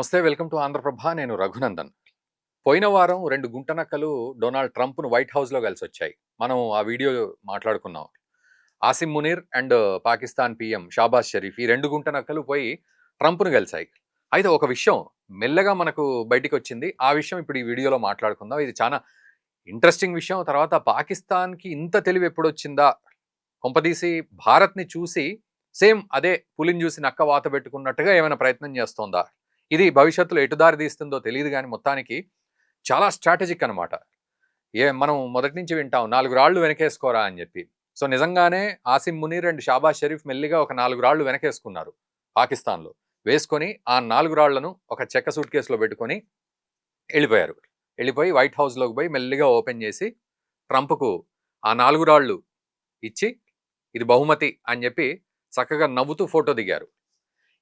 నమస్తే. Welcome to Andhra. నేను రఘునందన్. పోయిన వారం 2 గుంట నక్కలు డొనాల్డ్ ట్రంప్‌ను వైట్ హౌస్‌లో కలిసొచ్చాయి. మనం ఆ వీడియో మాట్లాడుకున్నాం. ఆసిమ్ మునీర్ అండ్ పాకిస్తాన్ పీఎం షాబాజ్ షరీఫ్ ఈ 2 గుంట నక్కలు పోయి ట్రంప్‌ను కలిసాయి. అయితే ఒక విషయం మెల్లగా మనకు బయటికొచ్చింది. ఆ విషయం ఇప్పుడు ఈ వీడియోలో మాట్లాడుకుందాం. ఇది చానా ఇంట్రెస్టింగ్ విషయం. తర్వాత పాకిస్తాన్‌కి ఇంత తెలివి ఎప్పుడొచ్చిందా? కొంపదీసి భారత్‌ని చూసి సేమ్ అదే పులిని చూసి నక్క వాత పెట్టుకున్నట్టుగా ఏమైనా ప్రయత్నం చేస్తోందా? ఇది భవిష్యత్తులో ఎటు దారి తీస్తుందో తెలీదు గానీ మొత్తానికి చాలా స్ట్రాటజిక్ అనమాట. మనం మొదటి నుంచి వింటాం 4 రాళ్ళు వెనకేసుకోరా అని జెప్పి. సో, నిజంగానే ఆసిమ్ మునీర్ అండ్ షాబాజ్ షరీఫ్ మెల్లిగా ఒక 4 రాళ్ళు వెనకేసుకున్నారు పాకిస్తాన్‌లో. వేసుకొని ఆ 4 రాళ్లను ఒక చెక్క సూట్ కేస్‌లో పెట్టుకొని ఎళ్ళిపోయారు. ఎళ్ళిపోయి వైట్ హౌస్‌లోకి పోయి మెల్లిగా ఓపెన్ చేసి ట్రంప్‌కు ఆ 4 రాళ్ళు ఇచ్చి ఇది బహుమతి అని జెప్పి చక్కగా నవ్వుతూ ఫోటో దిగారు.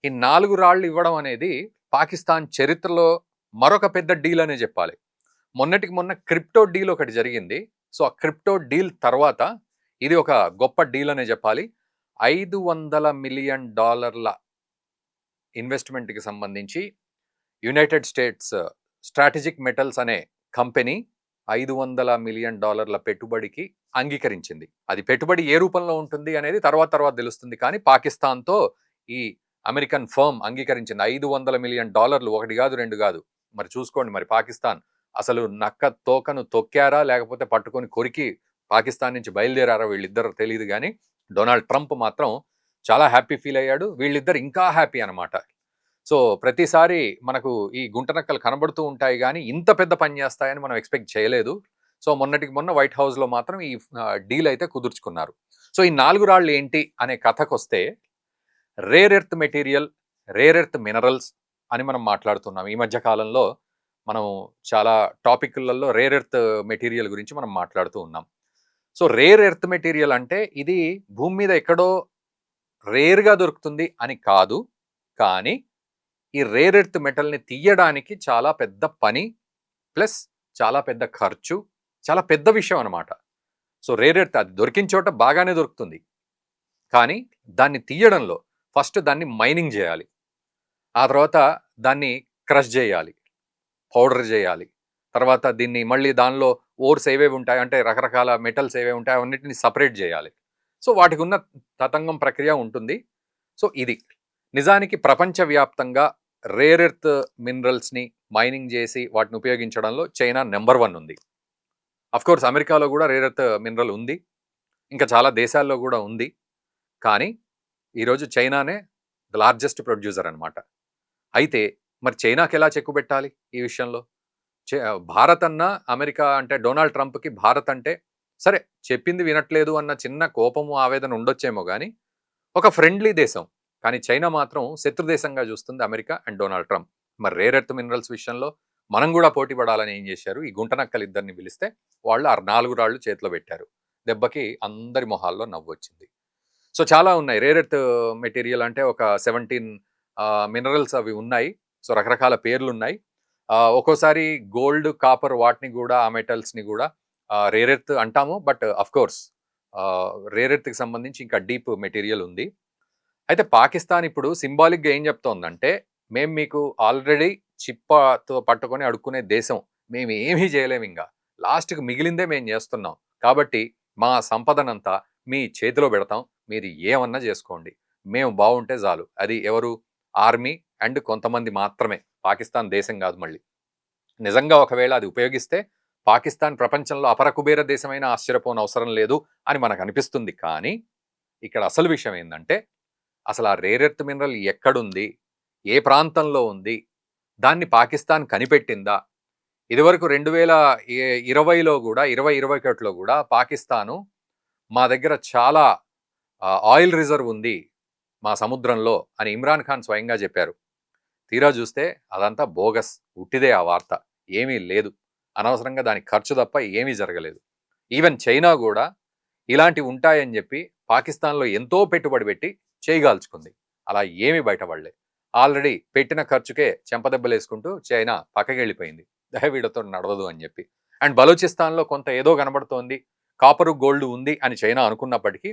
ఈ 4 రాళ్ళు ఇవ్వడం అనేది పాకిస్తాన్ చరిత్రలో మరొక పెద్ద డీల్ అనే చెప్పాలి. మొన్నటికి మొన్న క్రిప్టో డీల్ ఒకటి జరిగింది. సో, ఆ క్రిప్టో డీల్ తర్వాత ఇది ఒక గొప్ప డీల్ అనే చెప్పాలి. $500 మిలియన్ ఇన్వెస్ట్‌మెంట్‌కి సంబంధించి యునైటెడ్ స్టేట్స్ స్ట్రాటజిక్ మెటల్స్ అనే కంపెనీ $500 మిలియన్ పెట్టుబడికి అంగీకరించింది. అది పెట్టుబడి ఏ రూపంలో ఉంటుంది అనేది తర్వాత తర్వాత తెలుస్తుంది. కానీ పాకిస్తాన్‌తో ఈ అమెరికన్ ఫర్మ్ అంగీకరించింది. $500 మిలియన్ ఒకటి గాదు, 2 గాదు. మరి చూసుకోండి మరి పాకిస్తాన్ అసలు నక్క తోకను తొక్కారా? లేకపోతే పట్టుకొని కొరికి పాకిస్తాన్ నుంచి బయలుదేరారా వీళ్ళిద్దరూ తెలీదు గానీ, డొనాల్డ్ ట్రంప్ మాత్రం చాలా హ్యాపీ ఫీల్ అయ్యాడు. వీళ్ళిద్దరు ఇంకా హ్యాపీ అనమాట. సో, ప్రతిసారి మనకు ఈ గుంట నక్కలు కనబడుతూ ఉంటాయి గానీ, ఇంత పెద్ద పని చేస్తాయని మనం ఎక్స్‌పెక్ట్ చేయలేదు. సో, మొన్నటికి మొన్న వైట్ హౌస్‌లో మాత్రం ఈ డీల్ అయితే కుదుర్చుకున్నారు. సో, ఈ 4 రాళ్ళు ఏంటి అనే కథకొస్తే rare earth material, rare earth minerals అని మనం మాట్లాడుతున్నాం. ఈ మధ్య కాలంలో మనం చాలా టాపిక్‌లలో రేర్ ఎర్త్ మెటీరియల్ గురించి మనం మాట్లాడుతూ ఉన్నాం. సో, రేర్ ఎర్త్ మెటీరియల్ అంటే ఇది భూమి మీద ఎక్కడో రేర్‌గా దొరుకుతుంది అని కాదు. కానీ ఈ రేర్ ఎర్త్ మెటల్‌ని తీయడానికి చాలా పెద్ద పని, ప్లస్ చాలా పెద్ద ఖర్చు, చాలా పెద్ద విషయం అనమాట. సో, రేర్ ఎర్త్ అది దొరికిన చోట బాగానే దొరుకుతుంది. కానీ దాన్ని తీయడంలో ఫస్ట్ దాన్ని మైనింగ్ జేయాలి. ఆ తర్వాత దాన్ని క్రష్ జేయాలి. పౌడర్ జేయాలి. తర్వాత దీన్ని మళ్ళీ దానిలో ఓర్స్ ఏవేవి ఉంటాయి అంటే రకరకాల మెటల్స్ ఏవేవి ఉంటాయి అవన్నిటిని సెపరేట్ జేయాలి. సో, వాటికున్న తతంగం ప్రక్రియ ఉంటుంది. సో, ఇది. నిజానికి ప్రపంచవ్యాప్తంగా రేర్ ఎర్త్ మినరల్స్‌ని మైనింగ్ జేసి వాటిని ఉపయోగించడంలో చైనా నంబర్ 1 ఉంది. అఫ్‌కోర్స్ అమెరికాలో గూడా రేర్ ఎర్త్ మినరల్ ఉంది. ఇంకా చాలా దేశాల్లో గూడా ఉంది. కానీ ఈరోజు చైనానే ద లార్జెస్ట్ ప్రొడ్యూసర్ అనమాట. అయితే మరి చైనాకెలా చెక్కుబెట్టాలి ఈ విషయంలో? భారత్ అన్నా, అమెరికా అంటే డొనాల్డ్ ట్రంప్‌కి భారత్ అంటే సరే చెప్పింది వినట్లేదు అన్న చిన్న కోపము, ఆవేదన ఉండొచ్చేమో గానీ, ఒక ఫ్రెండ్లీ దేశం. కానీ చైనా మాత్రం శత్రు దేశంగా చూస్తుంది అమెరికా అండ్ డొనాల్డ్ ట్రంప్. మరి రేర్ ఎర్త్ మినరల్స్ విషయంలో మనం గూడా పోటీ పడాలని ఏం చేశారు, ఈ గుంట నక్కలిద్దరిని పిలిస్తే వాళ్ళు ఆ 4 రాళ్ళు చేతిలో పెట్టారు. దెబ్బకి అందరి మొహాల్లో నవ్వొచ్చింది. సో, చాలా ఉన్నాయి. రేర్ ఎర్త్ మెటీరియల్ అంటే ఒక 17 మినరల్స్ అవి ఉన్నాయి. సో, రకరకాల పేర్లున్నాయి. ఒక్కోసారి గోల్డ్, కాపర్ వాటిని గూడా ఆ మెటల్స్‌ని గూడా రేర్ ఎర్త్ అంటాము. బట్ ఆఫ్‌కోర్స్ రేర్ ఎర్త్‌కి సంబంధించి ఇంకా డీప్ మెటీరియల్ ఉంది. అయితే పాకిస్తాన్ ఇప్పుడు సింబాలిక్‌గా ఏం చెప్తోందంటే, మేము మీకు ఆల్రెడీ చిప్పతో పట్టుకొని అడుక్కునే దేశం. మేమేమీ చేయలేమింక. లాస్ట్‌కి మిగిలిందే మేము చేస్తున్నాం. కాబట్టి మా సంపదనంతా మీ చేతిలో పెడతాం. మీరు ఏమన్నా చేసుకోండి. మేము బావుంటే చాలు. అది ఎవరు? ఆర్మీ అండ్ కొంతమంది మాత్రమే. పాకిస్తాన్ దేశం కాదు మళ్ళీ. నిజంగా ఒకవేళ అది ఉపయోగిస్తే పాకిస్తాన్ ప్రపంచంలో అపర కుబేర దేశమైన ఆశ్చర్యపోనవసరం లేదు అని మనకనిపిస్తుంది. కానీ ఇక్కడ అసలు విషయం ఏందంటే అసలు ఆ రేర్ ఎర్త్ మినరల్ ఎక్కడుంది? ఏ ప్రాంతంలో ఉంది? దాన్ని పాకిస్తాన్ కనిపెట్టిందా? ఇదివరకు 2020లో గూడా 2021లో గూడా పాకిస్తాను మా దగ్గర చాలా ఆయిల్ రిజర్వ్ ఉంది మా సముద్రంలో అని ఇమ్రాన్ ఖాన్ స్వయంగా జెప్పారు. తీరా జూస్తే అదంతా బోగస్. ఉట్టిదే ఆ వార్త. ఏమీ లేదు. అనవసరంగా దానికి ఖర్చు తప్ప ఏమీ జరగలేదు. ఈవెన్ చైనా గూడా ఇలాంటివి ఉంటాయని జెప్పి పాకిస్తాన్‌లో ఎంతో పెట్టుబడి పెట్టి చేయగాల్చుకుంది. అలా ఏమీ బయటపడలే. ఆల్రెడీ పెట్టిన ఖర్చుకే చెంపదెబ్బలేసుకుంటూ చైనా పక్కకెళ్ళిపోయింది. వీళ్ళతో నడవదు అని జెప్పి. అండ్ బలూచిస్తాన్‌లో కొంత ఏదో కనబడుతోంది. కాపరు, గోల్డ్ ఉంది అని చైనా అనుకున్నప్పటికీ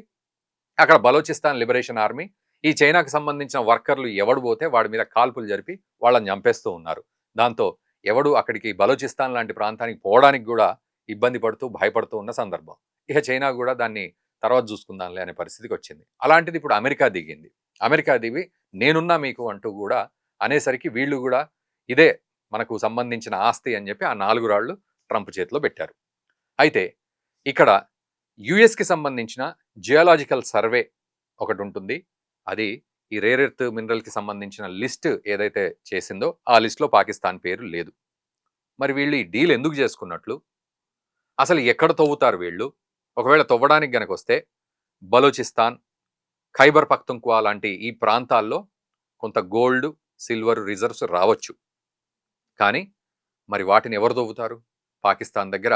అక్కడ బలూచిస్తాన్ లిబరేషన్ ఆర్మీ ఈ చైనాకు సంబంధించిన వర్కర్లు ఎవడు పోతే వాడి మీద కాల్పులు జరిపి వాళ్ళని చంపేస్తూ ఉన్నారు. దాంతో ఎవడు అక్కడికి బలూచిస్తాన్ లాంటి ప్రాంతానికి పోవడానికి కూడా ఇబ్బంది పడుతూ భయపడుతూ ఉన్న సందర్భం. ఇక చైనా కూడా దాన్ని తర్వాత చూసుకుందాంలే అనే పరిస్థితికి వచ్చింది. అలాంటిది ఇప్పుడు అమెరికా దిగింది. అమెరికా దిగి నేనున్నా మీకు అంటూ కూడా అనేసరికి వీళ్ళు కూడా ఇదే మనకు సంబంధించిన ఆస్తి అని చెప్పి ఆ 4 రాళ్ళు ట్రంప్ చేతిలో పెట్టారు. అయితే ఇక్కడ యుఎస్కి సంబంధించిన జియోలాజికల్ సర్వే ఒకటి ఉంటుంది. అది ఈ రేర్ ఎర్త్ మినరల్కి సంబంధించిన లిస్ట్ ఏదైతే చేసిందో ఆ లిస్ట్లో పాకిస్తాన్ పేరు లేదు. మరి వీళ్ళు ఈ డీల్ ఎందుకు చేసుకున్నట్లు, అసలు ఎక్కడ తవ్వుతారు వీళ్ళు, ఒకవేళ తవ్వడానికి గనక వస్తే బలూచిస్తాన్, ఖైబర్ పఖ్తుంఖ్వా లాంటి ఈ ప్రాంతాల్లో కొంత గోల్డ్, సిల్వర్ రిజర్వ్స్ రావచ్చు. కానీ మరి వాటిని ఎవరు తవ్వుతారు? పాకిస్తాన్ దగ్గర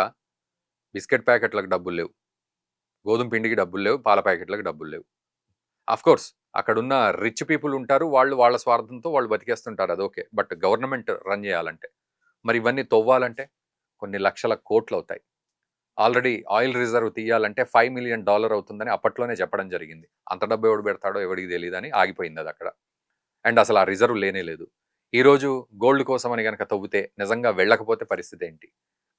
బిస్కెట్ ప్యాకెట్లకు డబ్బులు లేవు, గోధుమ పిండికి డబ్బులు లేవు, పాల ప్యాకెట్లకు డబ్బులు లేవు. కోర్స్ అక్కడున్న రిచ్ పీపుల్ ఉంటారు, వాళ్ళు వాళ్ళ స్వార్థంతో వాళ్ళు బతికేస్తుంటారు, అది ఓకే. బట్ గవర్నమెంట్ రన్ చేయాలంటే, మరి ఇవన్నీ తవ్వాలంటే కొన్ని లక్షల కోట్లు అవుతాయి. ఆల్రెడీ ఆయిల్ రిజర్వ్ తీయాలంటే $5 మిలియన్ అవుతుందని అప్పట్లోనే చెప్పడం జరిగింది. అంత డబ్బు ఎవడు పెడతాడో ఎవడికి తెలియదని ఆగిపోయింది అది అక్కడ. అండ్ అసలు ఆ రిజర్వ్ లేనే లేదు. ఈరోజు గోల్డ్ కోసం అని కనుక తవ్వితే నిజంగా వెళ్ళకపోతే పరిస్థితి ఏంటి?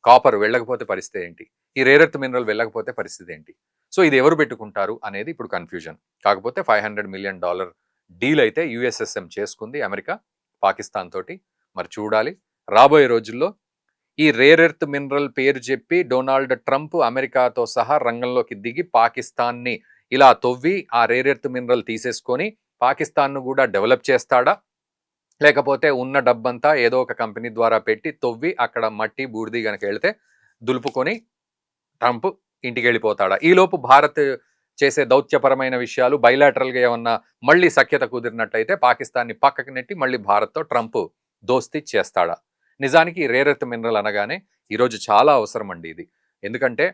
కాపర్ వెళ్ళకపోతే పరిస్థితి ఏంటి? ఈ రేర్ ఎర్త్ మినరల్ వెళ్ళకపోతే పరిస్థితి ఏంటి? సో ఇది ఎవరు పెట్టుకుంటారు అనేది ఇప్పుడు కన్ఫ్యూజన్. కాకపోతే $500 మిలియన్ డీల్ అయితే యుఎస్ఎస్ఎం చేసుకుంది అమెరికా పాకిస్తాన్ తోటి. మరి చూడాలి రాబోయే రోజుల్లో ఈ రేర్ ఎర్త్ మినరల్ పేరు చెప్పి డొనాల్డ్ ట్రంప్ అమెరికాతో సహా రంగంలోకి దిగి పాకిస్తాన్ని ఇలా తవ్వి ఆ రేర్ ఎర్త్ మినరల్ తీసేసుకొని పాకిస్తాన్ను కూడా డెవలప్ చేస్తాడా, లేకపోతే ఉన్న డబ్బంతా ఏదో ఒక కంపెనీ ద్వారా పెట్టి తవ్వి అక్కడ మట్టి బూడిది కనుక వెళితే దులుపుకొని ట్రంప్ ఇంటికి వెళ్ళిపోతాడా? ఈలోపు భారత్ చేసే దౌత్యపరమైన విషయాలు బైలాటరల్గా ఏమన్నా మళ్ళీ సఖ్యత కుదిరినట్టయితే పాకిస్తాన్ని పక్కకి నెట్టి మళ్ళీ భారత్తో ట్రంప్ దోస్తీ చేస్తాడా? నిజానికి రేర్ ఎర్త్ మినరల్ అనగానే ఈరోజు చాలా అవసరం అండి ఇది. ఎందుకంటే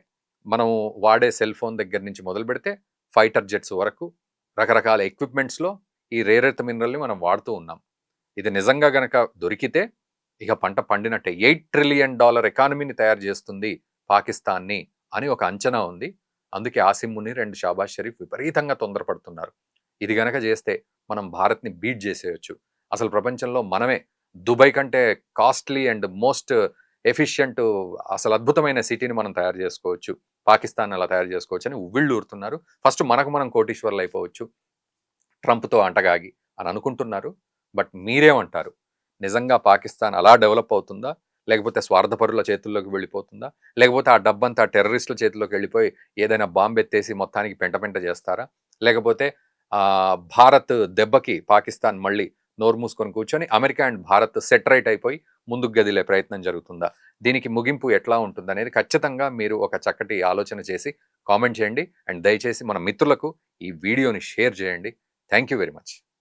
మనం వాడే సెల్ ఫోన్ దగ్గర నుంచి మొదలు పెడితే ఫైటర్ జెట్స్ వరకు రకరకాల ఎక్విప్మెంట్స్లో ఈ రేర్ ఎర్త్ మినరల్ని మనం వాడుతూ ఉన్నాం. ఇది నిజంగా గనక దొరికితే ఇక పంట పండినట్టే. $8 ట్రిలియన్ ఎకానమీని తయారు చేస్తుంది పాకిస్తాన్ని అని ఒక అంచనా ఉంది. అందుకే ఆసిమ్ మునీర్ అండ్ షాబాజ్ షరీఫ్ విపరీతంగా తొందరపడుతున్నారు. ఇది గనక చేస్తే మనం భారత్ని బీట్ చేసేయచ్చు. అసలు ప్రపంచంలో మనమే దుబాయ్ కంటే కాస్ట్లీ అండ్ మోస్ట్ ఎఫిషియంట్ అసలు అద్భుతమైన సిటీని మనం తయారు చేసుకోవచ్చు, పాకిస్తాన్ అలా తయారు చేసుకోవచ్చు అని ఉవ్విళ్ళు ఊరుతున్నారు. ఫస్ట్ మనకు మనం కోటీశ్వర్లు అయిపోవచ్చు ట్రంప్తో అంటగాగి అని అనుకుంటున్నారు. బట్ మీరేమంటారు? నిజంగా పాకిస్తాన్ అలా డెవలప్ అవుతుందా, లేకపోతే స్వార్థపరుల చేతుల్లోకి వెళ్ళిపోతుందా, లేకపోతే ఆ డబ్బంతా టెర్రరిస్టుల చేతుల్లోకి వెళ్ళిపోయి ఏదైనా బాంబు ఎత్తేసి మొత్తానికి పెంట చేస్తారా, లేకపోతే భారత్ దెబ్బకి పాకిస్తాన్ మళ్ళీ నోరు మూసుకొని కూర్చొని అమెరికా అండ్ భారత్ సెటరైట్ అయిపోయి ముందుకు గదిలే ప్రయత్నం జరుగుతుందా? దీనికి ముగింపు ఎట్లా ఉంటుంది అనేది ఖచ్చితంగా మీరు ఒక చక్కటి ఆలోచన చేసి కామెంట్ చేయండి. అండ్ దయచేసి మన మిత్రులకు ఈ వీడియోని షేర్ చేయండి. Thank you very much.